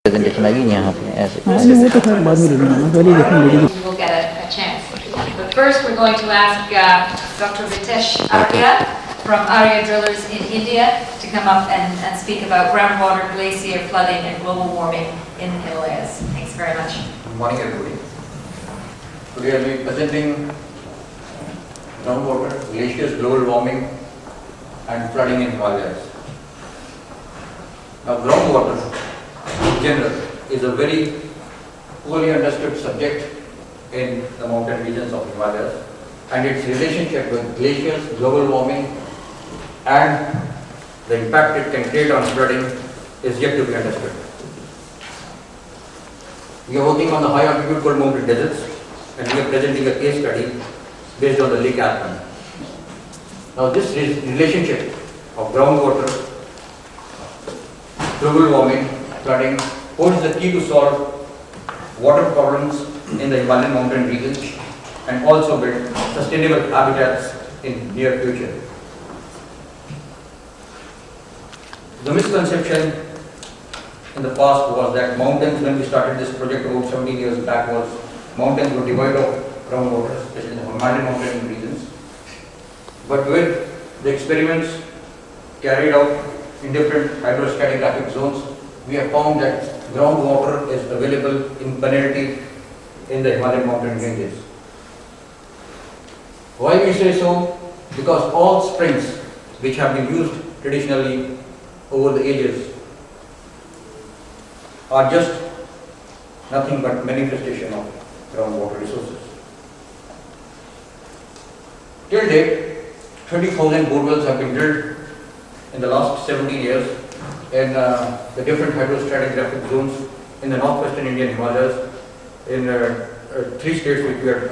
Presentation आ गई यहाँ पे ऐसे वो तो खैर बाद में ले लूँगा, पहले ही देखने मिलेगी। We'll get a chance. But first we're going to ask Dr. Ritesh Arya from Arya Drillers in India to come up and speak about groundwater, glacier flooding and global warming in the Himalayas. Thanks very much. Good morning, everybody. Today I will be presenting groundwater, glaciers, global warming and flooding in Himalayas. Now, groundwater in general is a very poorly understood subject in the mountain regions of Himalayas, and its relationship with glaciers, global warming and the impact it can create on flooding is yet to be understood. We are working on the high altitude cold mountain deserts, and we are presenting a case study based on the Lake Alpine. Now this relationship of groundwater, global warming, flooding holds the key to solve water problems in the Himalayan mountain regions and also build sustainable habitats in near future. The misconception in the past was that mountains, when we started this project about 17 years back, was mountains were devoid of groundwater, especially in the Himalayan mountain regions. But with the experiments carried out in different hydrostratigraphic zones, we have found that groundwater is available in plenty in the Himalayan mountain ranges. Why we say so? Because all springs which have been used traditionally over the ages are just nothing but manifestation of groundwater resources. Till date, 30,000 borewells have been drilled in the last 17 years in the different hydrostratigraphic zones in the northwestern Indian Himalayas, in 3 states which we have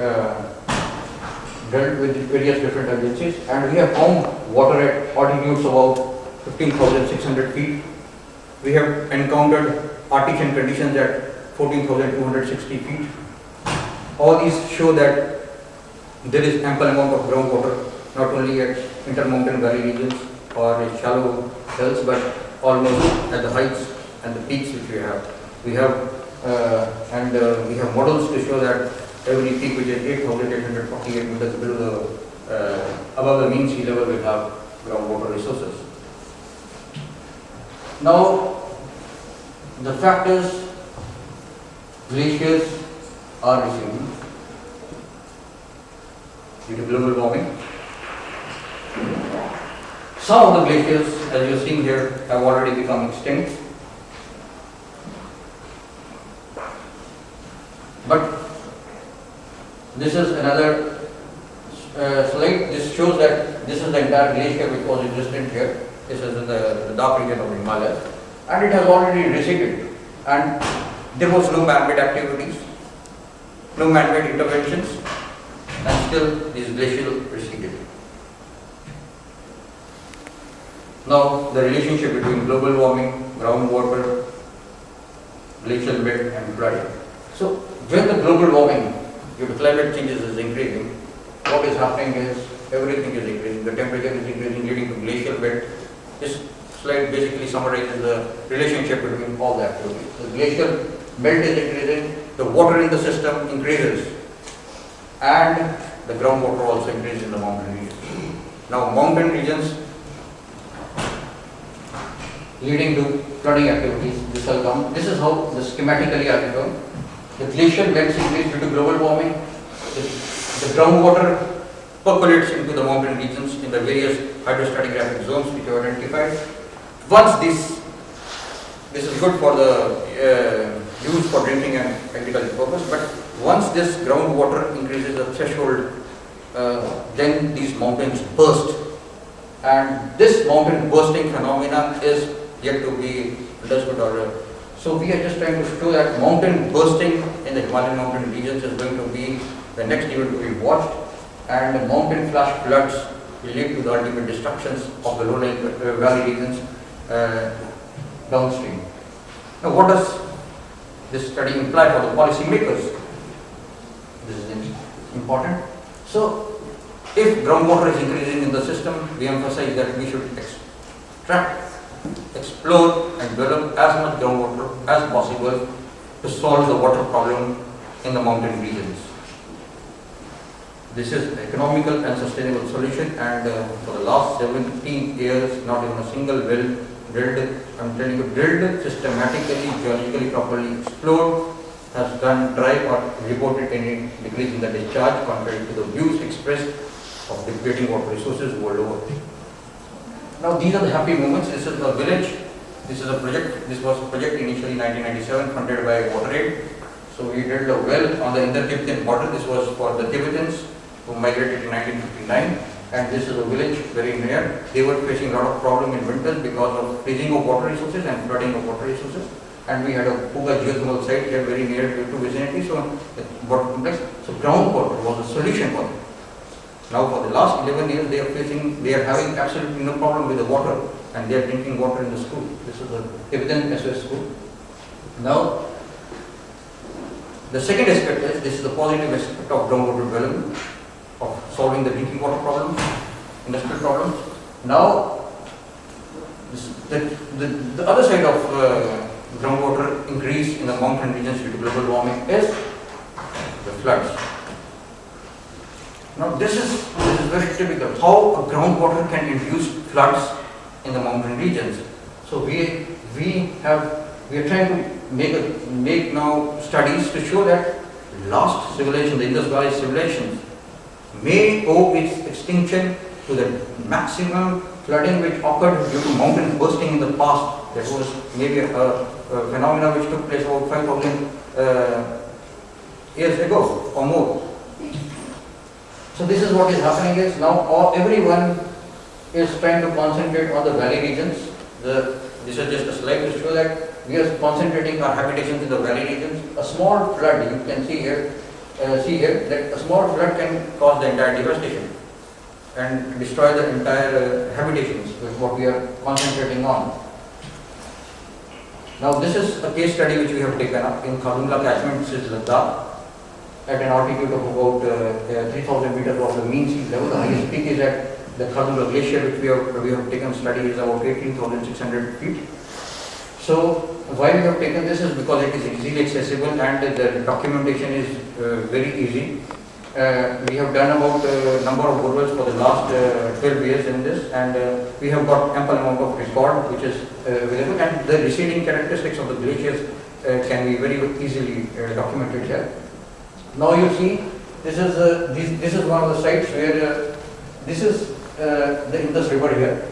dealt with various different agencies, and we have found water at altitudes about 15,600 feet. We have encountered Arctic conditions at 14,260 feet. All these show that there is ample amount of groundwater, not only at intermountain valley regions or in shallow hills, but almost at the heights and the peaks which we have. We have models to show that every peak which is 8,848 meters below the above the mean sea level will have groundwater resources. Now, the fact is, glaciers are receding due to global warming. Some of the glaciers, as you are seeing here, have already become extinct. But this is another slide. This shows that this is the entire glacier which was existent here. This is in the dark region of the Himalayas, and it has already receded. And there was no man-made activities, no man-made interventions, and still this glacier receded. Now, the relationship between global warming, groundwater, glacial bed and flooding. So, when the global warming due to climate changes is increasing, what is happening is everything is increasing. The temperature is increasing, leading to glacial bed. This slide basically summarizes the relationship between all the activities. The glacial belt is increasing, the water in the system increases, and the groundwater also increases in the mountain regions. Now, mountain regions leading to flooding activities, this will come. This is how the schematically are shown. The glacial belts increase due to global warming. The groundwater percolates into the mountain regions in the various hydrostratigraphic zones which are identified. Once this is good for the use for drinking and agricultural purpose, but once this groundwater increases the threshold, then these mountains burst, and this mountain bursting phenomena is yet to be understood. So we are just trying to show that mountain bursting in the Himalayan mountain regions is going to be the next event to be watched, and the mountain flash floods will lead to the ultimate destructions of the lowland valley regions downstream. Now, what does this study imply for the policy makers? This is important. So, if groundwater is increasing in the system, we emphasize that we should extract explore and develop as much groundwater as possible to solve the water problem in the mountain regions. This is economical and sustainable solution, and for the last 17 years, not even a single well drilled, I'm telling you, drilled systematically, geologically, properly explored, has done dry or reported any decrease in the discharge compared to the views expressed of depleting water resources world over. Now these are the happy moments. This is the village. This is a project. This was a project initially 1997 funded by Water Aid. So we drilled a well on the Indo-Tibetan border. This was for the Tibetans who migrated in 1959, and this is a village very near. They were facing a lot of problem in winters because of freezing of water resources and flooding of water resources. And we had a Puga geothermal site here very near to vicinity, so the water complex. So groundwater was a solution for them. Now for the last 11 years they are having absolutely no problem with the water, and they are drinking water in the school. This is a Tibetan SOS school. Now the second aspect is, this is the positive aspect of groundwater development, of solving the drinking water problems, industrial problems. Now the other side of groundwater increase in the mountain regions due to global warming is the floods. Now this is very typical, how a groundwater can induce floods in the mountain regions. So we are trying to make now studies to show that last civilization, the Indus Valley civilization, may owe its extinction to the maximum flooding which occurred due to mountains bursting in the past. That was maybe a phenomena which took place about 5,000 years ago or more. So this is what is happening is now everyone is trying to concentrate on the valley regions. This is just a slide to show that we are concentrating our habitations in the valley regions. A small flood, you can see here that a small flood can cause the entire devastation and destroy the entire habitations, which is what we are concentrating on. Now this is a case study which we have taken up in Khardungla catchment, which is Ladakh, at an altitude of about 3,000 meters of the mean sea level. The highest peak is at the Khardungla glacier, which we have taken study is about 18,600 feet. So why we have taken this is because it is easily accessible and the documentation is very easy. We have done about a number of borewells for the last 12 years in this, and we have got ample amount of record which is available, and the receding characteristics of the glaciers can be very easily documented here. Now you see, this is one of the sites where this is the Indus River here,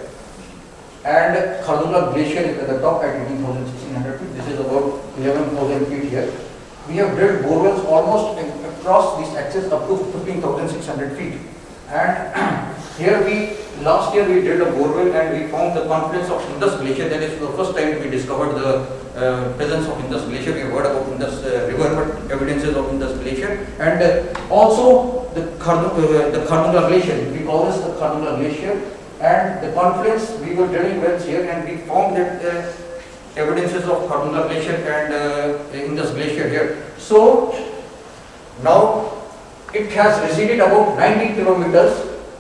and Khardungla glacier is at the top at 18,600 feet. This is about 11,000 feet here. We have drilled borewells almost across this axis up to 15,600 feet. And here last year we drilled a borewell and we found the confluence of Indus glacier. That is the first time we discovered the presence of Indus glacier. We have heard about Indus river, but evidences of Indus glacier. And also the Khardungla glacier. We call this the Khardungla glacier. And the confluence, we were drilling wells here and we found that evidences of Khardungla glacier and Indus glacier here. So now it has receded about 90 kilometers,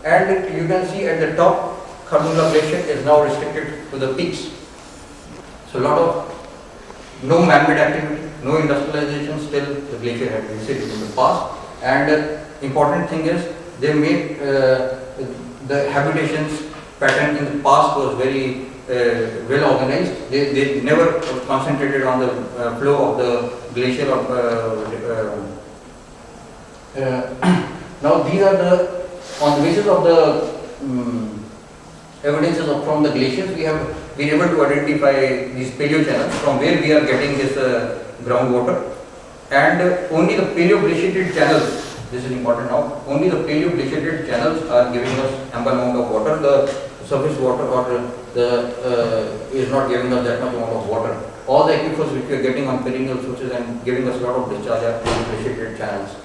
and you can see at the top Khardungla glacier is now restricted to the peaks. So no man-made activity, no industrialization, still the glacier had receded in the past. And important thing is they made the habitations pattern in the past was very well organized. They never concentrated on the flow of the glacier. Now these are on the basis of the evidences from the glaciers, we have been able to identify these paleo channels from where we are getting this groundwater, and only the paleo glaciated channels. This is important now. Only the paleo glaciated channels are giving us ample amount of water. The surface water is not giving us that much amount of water. All the aquifers which we are getting on perennial sources and giving us a lot of discharge are glaciated channels.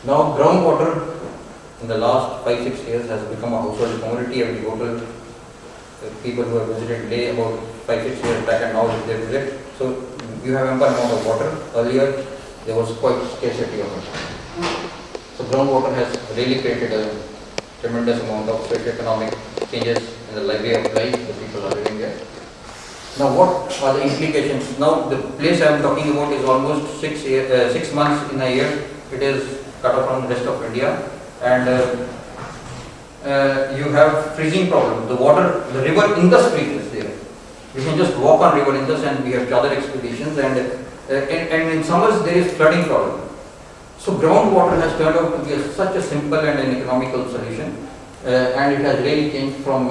Now groundwater in the last 5-6 years has become a household commodity. Every hotel, people who have visited Leh about 5-6 years back and now they visit. So you have ample amount of water. Earlier there was quite scarcity of it. So groundwater has really created a tremendous amount of socio-economic changes in the library of life, the people are living there. Now what are the implications? Now the place I am talking about is almost 6 months in a year. It is cut off from the rest of India, and you have freezing problem. The river Indus Creek is there. You can just walk on river Indus, and we have charter expeditions, and in summers there is flooding problem. So groundwater has turned out to be such a simple and an economical solution, and it has really changed from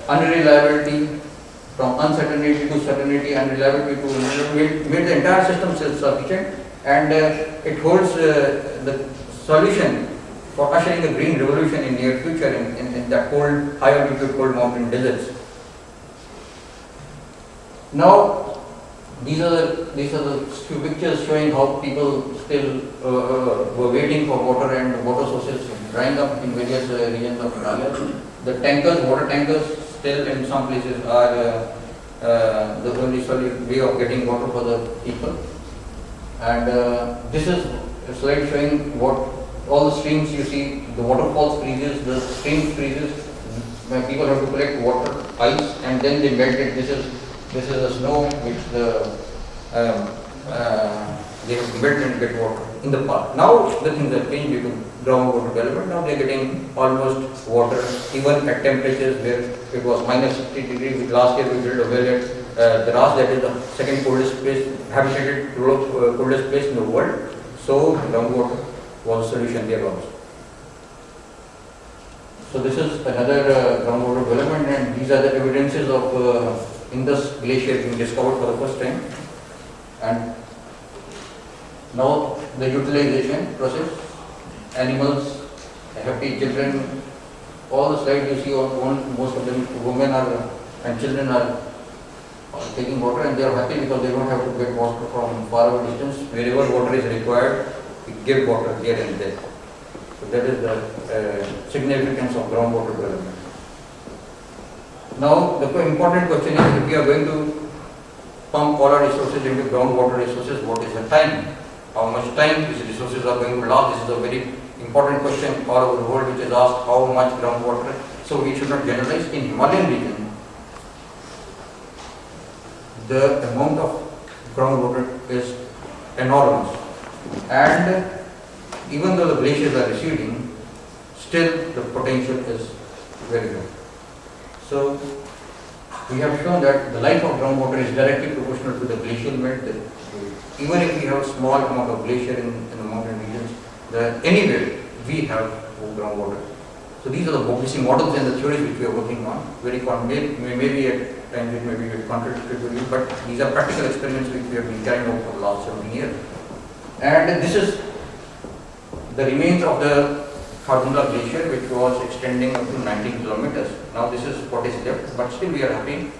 unreliability, from uncertainty to certainty, unreliability to made the entire system self-sufficient, and it holds the solution for ushering a green revolution in near future in that cold, high altitude cold mountain deserts. Now, these are the few pictures showing how people still were waiting for water, and water sources drying up in various regions of Himalayas. The tankers, water tankers, still in some places are the only way of getting water for the people. And this is a slide showing what all the streams you see, the waterfalls freezes, the streams freezes, where people have to collect water, ice, and then they melt it. This is the snow which they have built and get water in the past. Now the things have changed due to groundwater development. Now they are getting almost water even at temperatures where it was minus 60 degrees. Last year we built a well at Dras, that is the second coldest place, habitated coldest place in the world. So groundwater was a solution there also. So this is another groundwater development, and these are the evidences of Indus Glacier being discovered for the first time. And now the utilization process, animals, happy children, all the slides you see, most of them, women and children are taking water, and they are happy because they don't have to get water from far away distance. Wherever water is required, we give water here and there. So that is the significance of groundwater development. Now the important question is, if we are going to pump all our resources into groundwater resources, what is the time? How much time these resources are going to last? This is a very important question all over the world, which is asked, how much groundwater. So we should not generalize. In Himalayan region, the amount of groundwater is enormous, and even though the glaciers are receding, still the potential is very good. So we have shown that the life of groundwater is directly proportional to the glacial melt. Even if we have a small amount of glacier in the mountain regions, anywhere we have groundwater. So these are the basic models and the theories which we are working on. Maybe at times it may be contradictory to you, but these are practical experiments which we have been carrying out for the last 17 years. And this is the remains of the Khardungla Glacier, which was extending up to 19 kilometers. Now this is what is left, but still we are happy.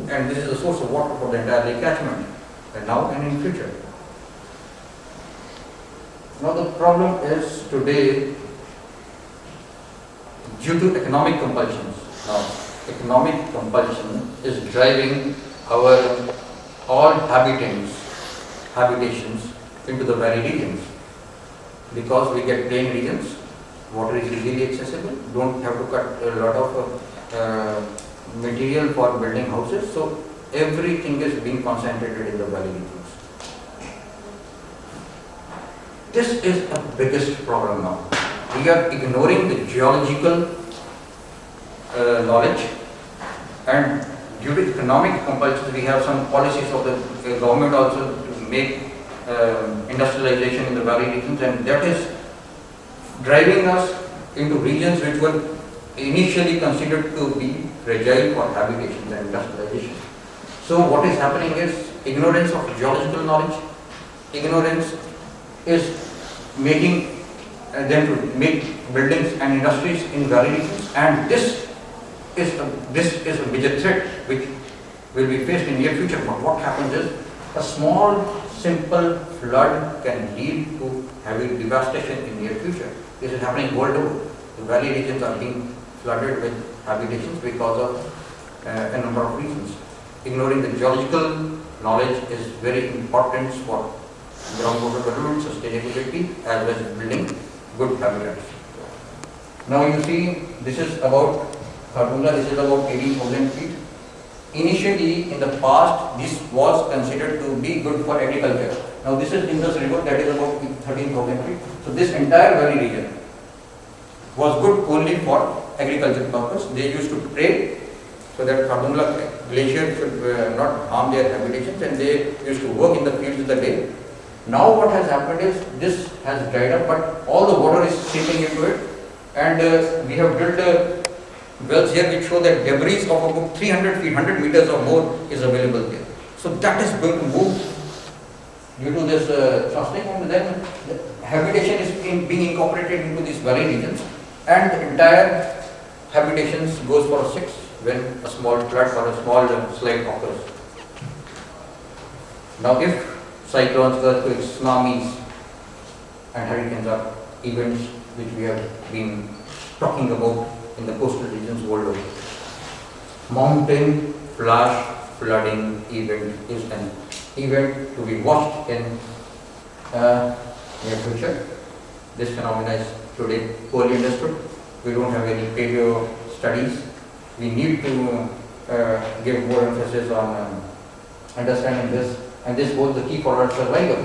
And this is the source of water for the entire lake catchment, and now and in future. Now the problem is today, due to economic compulsions. Now economic compulsion is driving all habitations into the valley regions. Because we get plain regions, water is easily accessible, don't have to cut a lot of material for building houses, so everything is being concentrated in the valley regions. This is the biggest problem now. We are ignoring the geological knowledge, and due to economic compulsions, we have some policies of the government also to make industrialization in the valley regions, and that is driving us into regions which were initially considered to be fragile for habitations and industrialization. So what is happening is ignorance of geological knowledge. Ignorance is making them to make buildings and industries in valley regions, and this is a major threat which will be faced in near future. But what happens is a small simple flood can lead to heavy devastation in near future. This is happening world over. The valley regions are being flooded with habitations because of a number of reasons. Ignoring the geological knowledge is very important for groundwater development, sustainability, as well as building good habitats. Now you see, this is about Khardungla, this is about 18,000 feet. Initially, in the past, this was considered to be good for agriculture. Now this is Indus River, that is about 13,000 feet. So this entire valley region was good only for agricultural purpose. They used to pray so that Khardungla glacier should not harm their habitations, and they used to work in the fields in the day. Now what has happened is this has dried up, but all the water is seeping into it, and we have drilled wells here which show that debris of about 300 feet, 100 meters or more is available there. So that is going to move due to this thrusting, and then the habitation is being incorporated into these valley regions, and the entire habitations goes for 6 when a small flood or a small slide occurs. Now if cyclones, earthquakes, tsunamis and hurricanes are events which we have been talking about in the coastal regions world over. Mountain flash flooding event is an event to be watched in near future. This phenomena is today poorly understood. We don't have any paleo studies. We need to give more emphasis on understanding this, and this holds the key for our survival.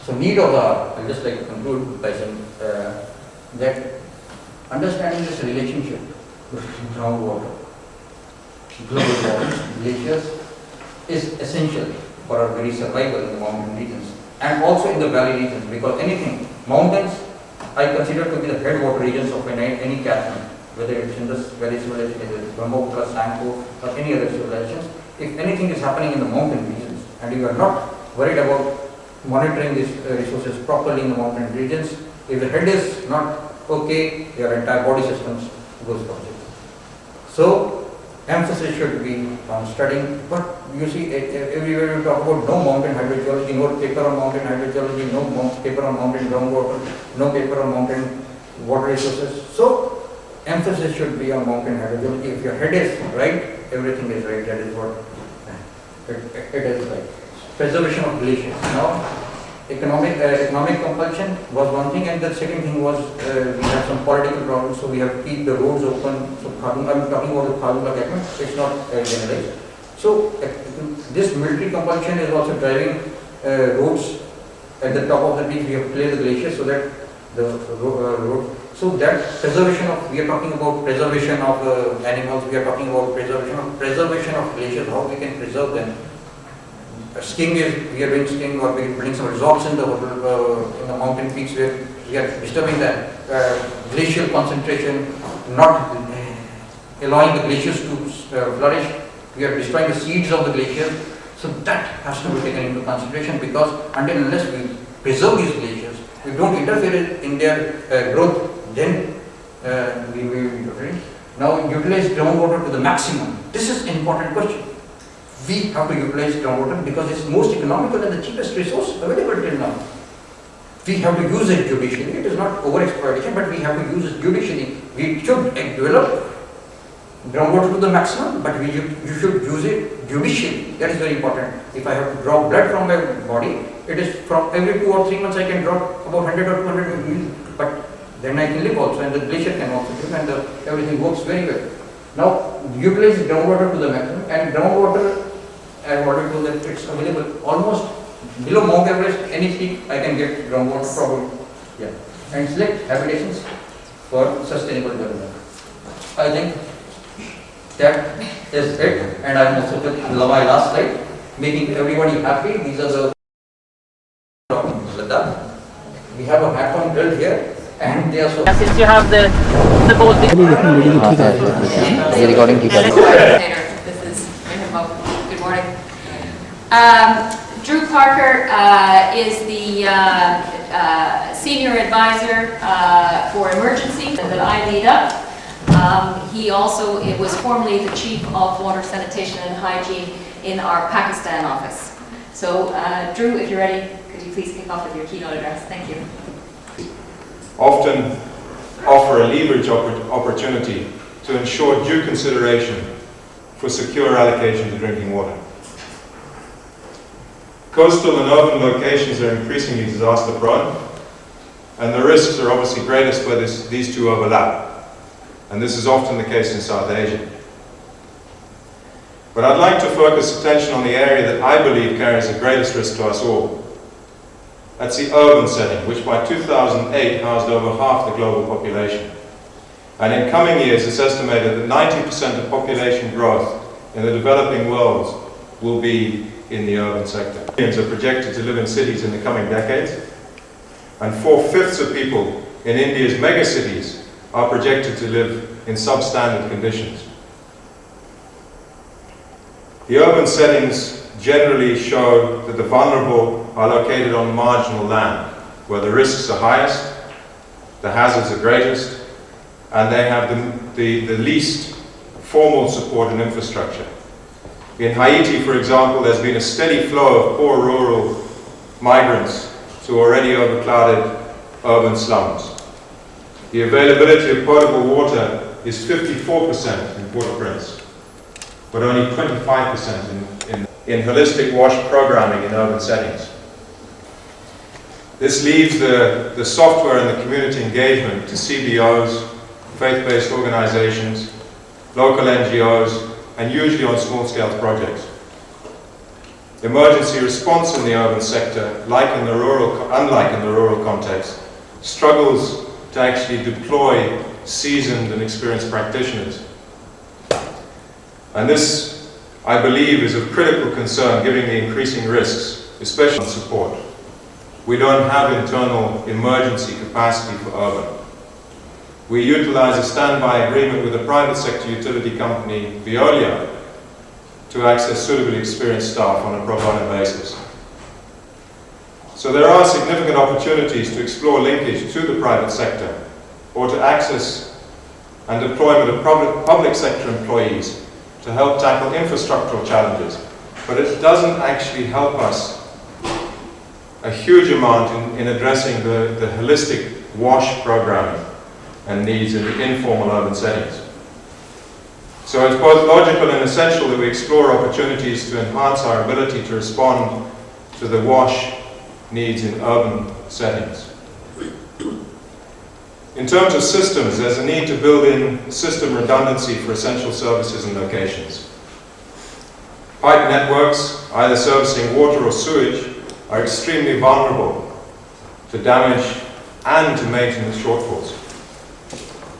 So need of the hour, I'd just like to conclude by saying that understanding this relationship between groundwater, global warming, glaciers is essential for our very survival in the mountain regions and also in the valley regions, because anything, mountains I consider to be the headwater regions of any catchment, whether it's in this valley civilization, whether it's Brahmaputra, Sanko or any other civilizations. If anything is happening in the mountain regions and you are not worried about monitoring these resources properly in the mountain regions, if the head is not okay, your entire body systems goes wrong. So emphasis should be on studying, but you see everywhere you talk about no mountain hydrogeology, no paper on mountain hydrogeology, no paper on mountain groundwater, no paper on mountain water resources. So emphasis should be on mountain hydrogeology. If your head is right, everything is right. That is what it is like. Preservation of glaciers. Now, economic compulsion was one thing, and the second thing was we had some political problems, so we have to keep the roads open. So I'm talking about the Khardungla catchment, it's not generalized. So this military compulsion is also driving roads at the top of the peak. We have cleared the glaciers so that the road. So that preservation of, we are talking about preservation of animals, we are talking about preservation of glaciers, how we can preserve them. Skiing is, we are doing skiing, or we are building some resorts in the mountain peaks where we are disturbing the glacial concentration, not allowing the glaciers to flourish. We are destroying the seeds of the glaciers. So that has to be taken into consideration, because until unless we preserve these glaciers, we don't interfere in their growth, then we will be different. Now utilize groundwater to the maximum. This is an important question. We have to utilize groundwater because it's most economical and the cheapest resource available till now. We have to use it judicially. It is not over-exploitation, but we have to use it judicially. We should develop groundwater to the maximum, but you should use it judicially. That is very important. If I have to draw blood from my body, it is from every 2 or 3 months I can draw about 100 or 200 ml, but then I can live also, and the glacier can also live, and everything works very well. Now, utilize groundwater to the maximum, and groundwater, I have already told that it's available almost below Mount Everest, any peak I can get groundwater probably. Yeah. And select habitations for sustainable development. I think that is it, and I'm also with my last slide, making everybody happy. These are the Ladakh. We have a hackathon drill here, and they are so. Since you have the bold. Recording. This is good morning. Drew Parker is the senior advisor for emergency that I lead up. He also was formerly the chief of water sanitation and hygiene in our Pakistan office. So, Drew, if you're ready, could you please kick off with your keynote address? Thank you. Often offer a leverage opportunity to ensure due consideration for secure allocation to drinking water. Coastal and urban locations are increasingly disaster prone, and the risks are obviously greatest where these two overlap. and this is often the case in South Asia. But I'd like to focus attention on the area that I believe carries the greatest risk to us all. That's the urban setting, which by 2008 housed over half the global population. And in coming years, it's estimated that 90% of population growth in the developing world will be in the urban sector. Millions are projected to live in cities in the coming decades, and 4/5 of people in India's megacities are projected to live in substandard conditions. The urban settings generally show that the vulnerable are located on marginal land, where the risks are highest, the hazards are greatest, and they have the least formal support and infrastructure. In Haiti, for example, there's been a steady flow of poor rural migrants to already overcrowded urban slums. The availability of potable water is 54% in Port-au-Prince, but only 25% in holistic wash programming in urban settings. This leaves the software and the community engagement to CBOs, faith-based organizations, local NGOs, and usually on small-scale projects. Emergency response in the urban sector, unlike in the rural context, struggles to actually deploy seasoned and experienced practitioners. And this, I believe, is of critical concern given the increasing risks, especially on support. We don't have internal emergency capacity for urban. We utilize a standby agreement with a private sector utility company, Veolia, to access suitably experienced staff on a pro bono basis. So there are significant opportunities to explore linkage to the private sector or to access and deployment of public sector employees to help tackle infrastructural challenges. But it doesn't actually help us a huge amount in addressing the holistic WASH programming and needs in the informal urban settings. So it's both logical and essential that we explore opportunities to enhance our ability to respond to the WASH needs in urban settings. In terms of systems, there's a need to build in system redundancy for essential services and locations. Pipe networks, either servicing water or sewage, are extremely vulnerable to damage and to maintenance shortfalls.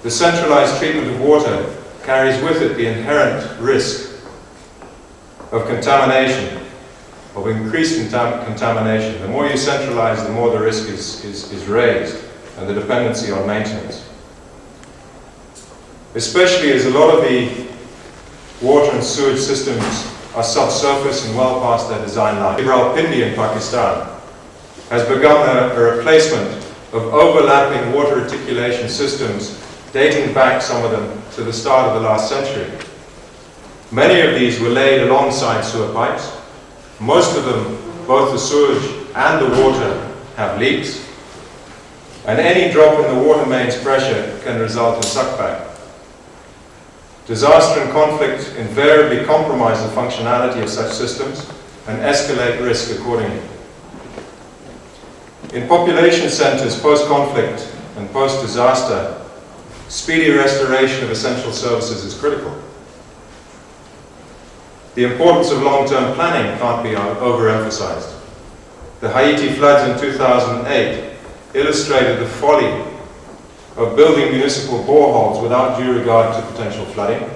The centralized treatment of water carries with it the inherent risk of contamination, of increased contamination. The more you centralize, the more the risk is raised, and the dependency on maintenance. Especially as a lot of the water and sewage systems are subsurface and well past their design life. Rawalpindi in Pakistan has begun a replacement of overlapping water reticulation systems dating back, some of them, to the start of the last century. Many of these were laid alongside sewer pipes. Most of them, both the sewage and the water, have leaks. And any drop in the water main's pressure can result in suckback. Disaster and conflict invariably compromise the functionality of such systems and escalate risk accordingly. In population centers post-conflict and post-disaster, speedy restoration of essential services is critical. The importance of long-term planning can't be overemphasized. The Haiti floods in 2008 illustrated the folly of building municipal boreholes without due regard to potential flooding,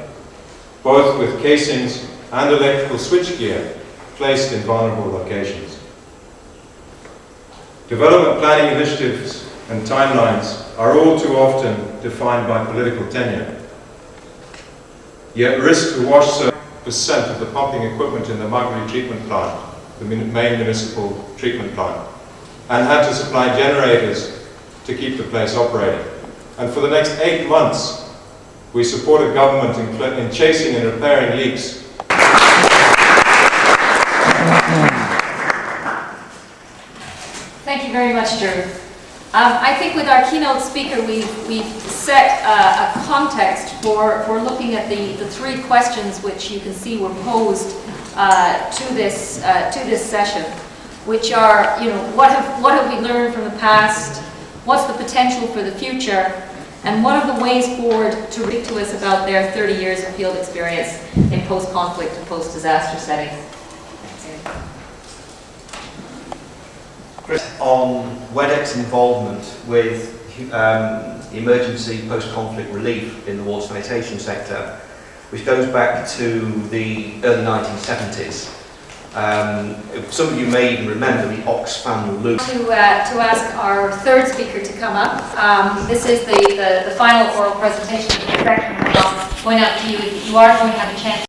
both with casings and electrical switchgear placed in vulnerable locations. Development planning initiatives and timelines are all too often defined by political tenure. Yet risk to wash 70% of the pumping equipment in the Magri treatment plant, the main municipal treatment plant, and had to supply generators to keep the place operating. And for the next 8 months, we supported government in chasing and repairing leaks. Thank you very much, Drew. I think with our keynote speaker, we've set a context for looking at the 3 questions which you can see were posed to this session, which are, what have we learned from the past? What's the potential for the future? And what are the ways forward to speak to us about their 30 years of field experience in post-conflict and post-disaster settings? On WEDEC's involvement with emergency post-conflict relief in the water sanitation sector, which goes back to the early 1970s. Some of you may even remember the Oxfam loop. To ask our third speaker to come up. This is the final oral presentation. Point out to you, you are going to have a chance